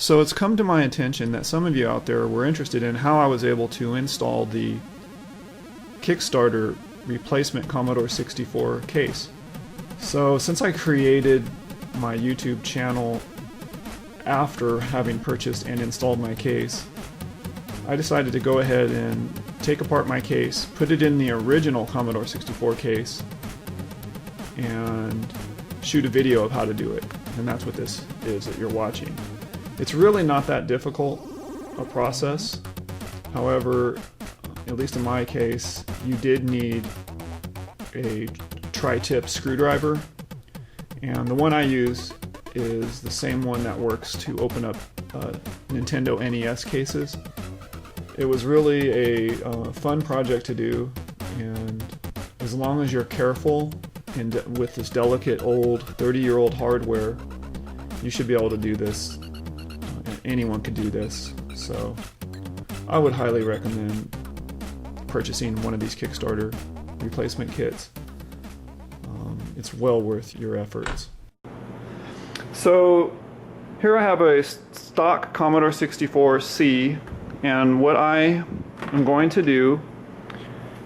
So it's come to my attention that some of you out there were interested in how I was able to install the Kickstarter replacement Commodore 64 case. So since I created my YouTube channel after having purchased and installed my case, I decided to go ahead and take apart my case, put it in the original Commodore 64 case, and shoot a video of how to do it. And that's what this is that you're watching. It's really not that difficult a process. However, at least in my case, you did need a tri-tip screwdriver, and the one I use is the same one that works to open up Nintendo NES cases. It was really a fun project to do, and as long as you're careful and with this delicate old 30-year-old hardware, you should be able to do this. Anyone could do this, so I would highly recommend purchasing one of these Kickstarter replacement kits. It's well worth your efforts. So here I have a stock Commodore 64C, and what I am going to do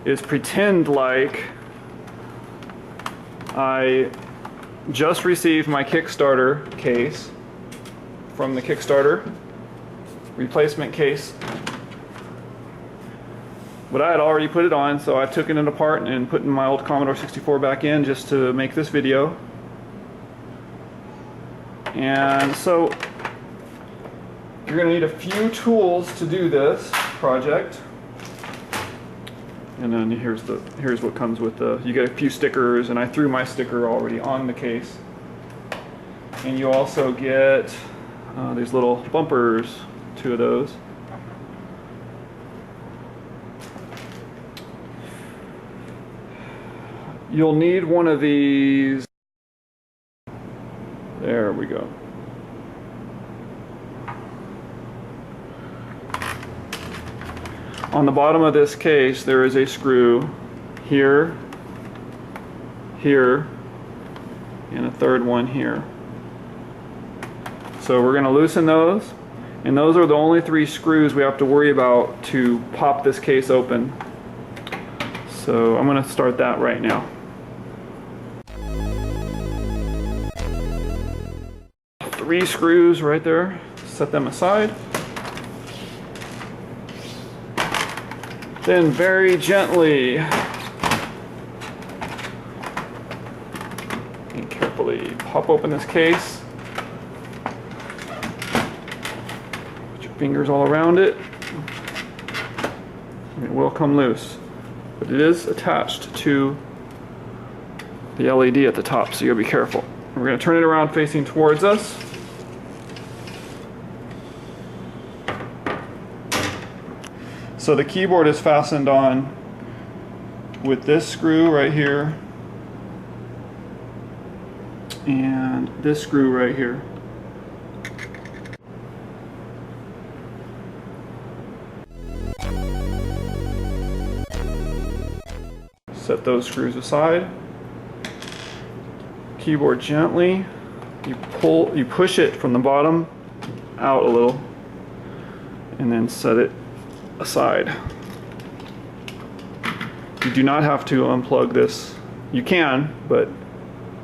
is pretend like I just received my Kickstarter case from the Kickstarter replacement case. But I had already put it on, so I took it apart and put my old Commodore 64 back in just to make this video. And so you're going to need a few tools to do this project. And then here's what comes with the, you get a few stickers, and I threw my sticker already on the case. And you also get these little bumpers, 2 of those. You'll need one of these. There we go. On the bottom of this case, there is a screw here, here, and a third one here. So we're going to loosen those, and those are the only 3 screws we have to worry about to pop this case open. So I'm going to start that right now. 3 screws right there. Set them aside. Then very gently and carefully pop open this case. Put your fingers all around it. And it will come loose. But it is attached to the LED at the top, so you'll be careful. We're going to turn it around facing towards us. So the keyboard is fastened on with this screw right here and this screw right here. Set those screws aside. Keyboard gently. You push it from the bottom out a little, and then set it aside. You do not have to unplug this. You can, but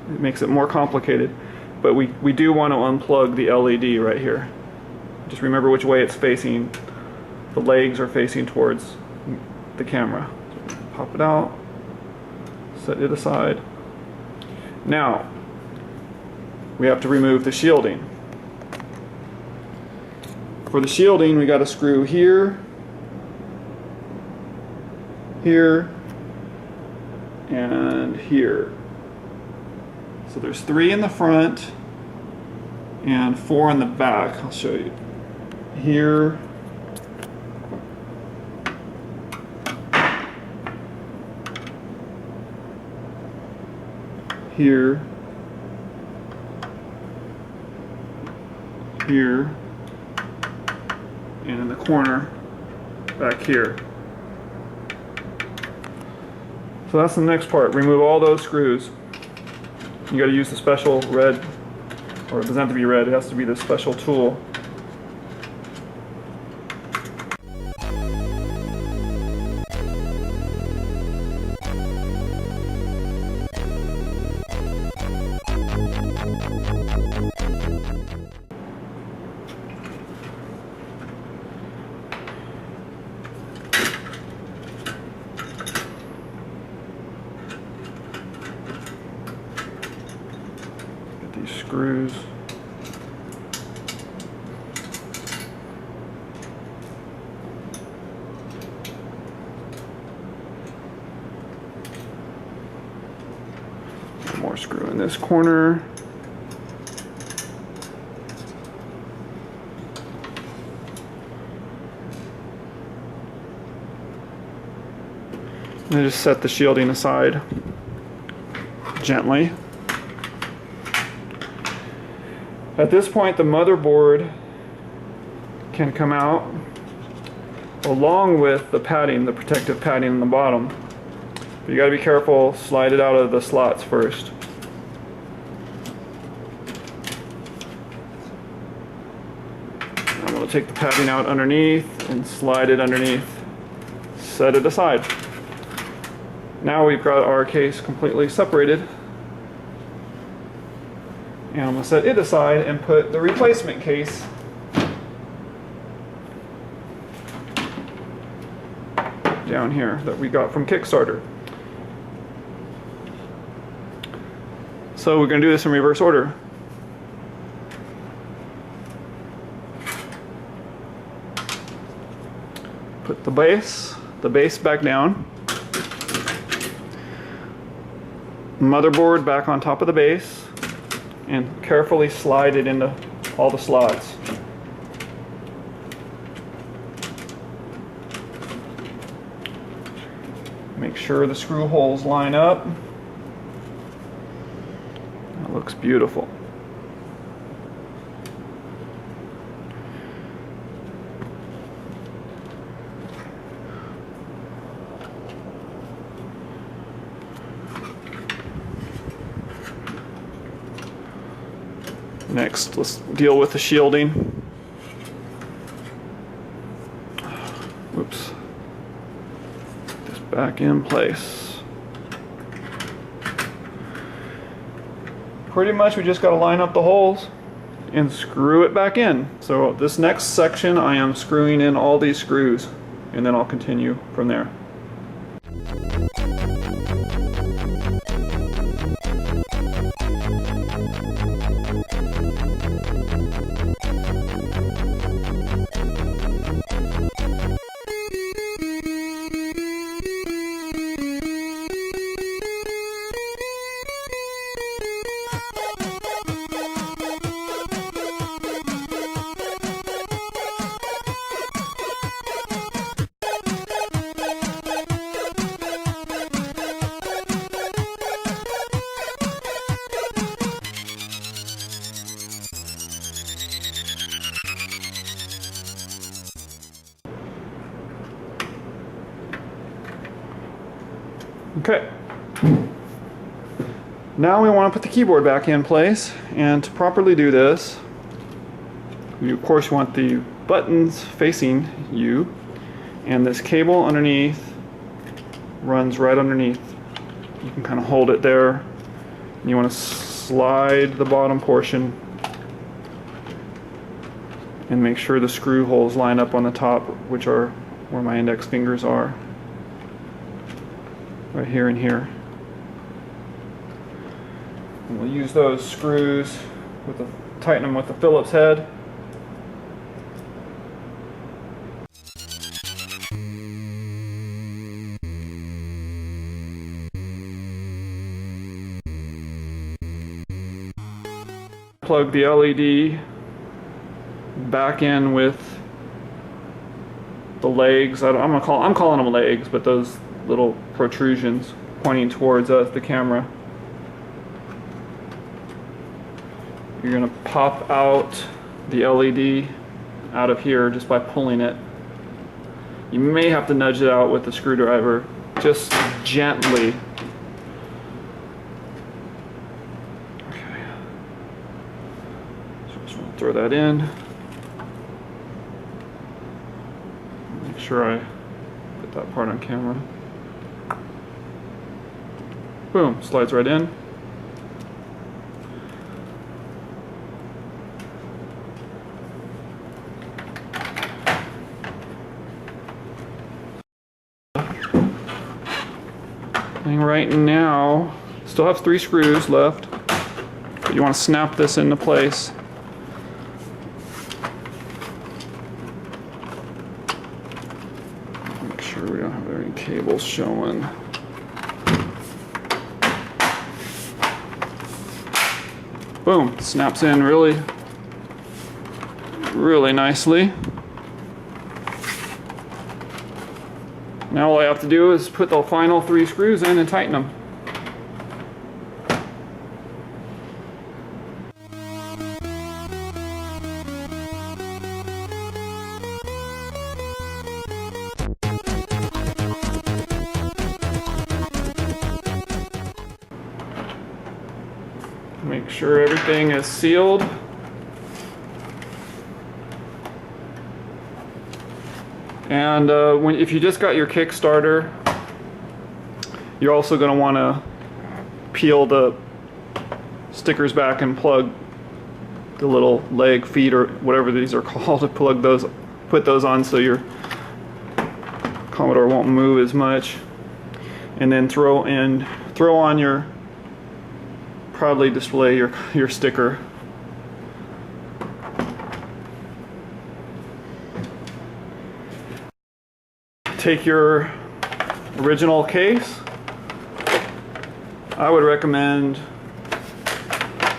it makes it more complicated. But we do want to unplug the LED right here. Just remember which way it's facing. The legs are facing towards the camera. Pop it out, set it aside. Now, we have to remove the shielding. For the shielding, we got to screw here, here, and here. So there's 3 in the front and 4 in the back. I'll show you. Here, here, here, and in the corner back here. So that's the next part. Remove all those screws. You got to use the special red, or it doesn't have to be red, it has to be the special tool screws. One more screw in this corner. And just set the shielding aside gently. At this point, the motherboard can come out along with the padding, the protective padding on the bottom. But you gotta be careful, slide it out of the slots first. I'm gonna take the padding out underneath and slide it underneath, set it aside. Now we've got our case completely separated. And I'm going to set it aside and put the replacement case down here that we got from Kickstarter. So we're going to do this in reverse order. Put the base back down. Motherboard back on top of the base, and carefully slide it into all the slots. Make sure the screw holes line up. That looks beautiful. Next, let's deal with the shielding. Whoops. Put this back in place. Pretty much we just got to line up the holes and screw it back in. So this next section I am screwing in all these screws, and then I'll continue from there. Okay, now we want to put the keyboard back in place, and to properly do this, you of course want the buttons facing you, and this cable underneath runs right underneath. You can kind of hold it there, and you want to slide the bottom portion and make sure the screw holes line up on the top, which are where my index fingers are. Right here and here. And we'll use those screws tighten them with the Phillips head. Plug the LED back in with the legs. I'm calling them legs, but those little protrusions pointing towards the camera. You're going to pop out the LED out of here just by pulling it. You may have to nudge it out with the screwdriver, just gently. Okay. So just want to throw that in. Make sure I put that part on camera. Boom, slides right in. And right now, still have 3 screws left. But you want to snap this into place. Make sure we don't have any cables showing. Boom, snaps in really nicely. Now all I have to do is put the final 3 screws in and tighten them. Make sure everything is sealed. And if you just got your Kickstarter, you're also going to want to peel the stickers back and plug the little leg, feet, or whatever these are called, to plug those, put those on so your Commodore won't move as much. And then throw on your, proudly display your sticker. Take your original case. I would recommend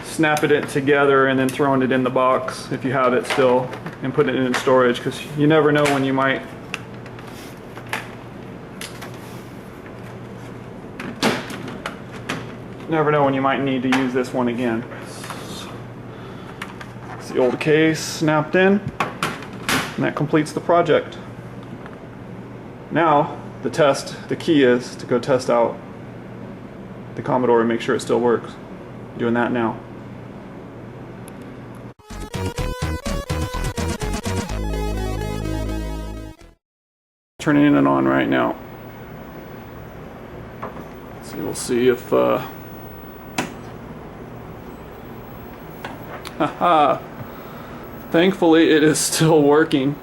snapping it together and then throwing it in the box if you have it still, and put it in storage, because you never know when you might need to use this one again. It's the old case snapped in, and that completes the project. Now, the key is to go test out the Commodore and make sure it still works. Doing that now. Turning it on right now. So we'll see if haha. Thankfully it is still working.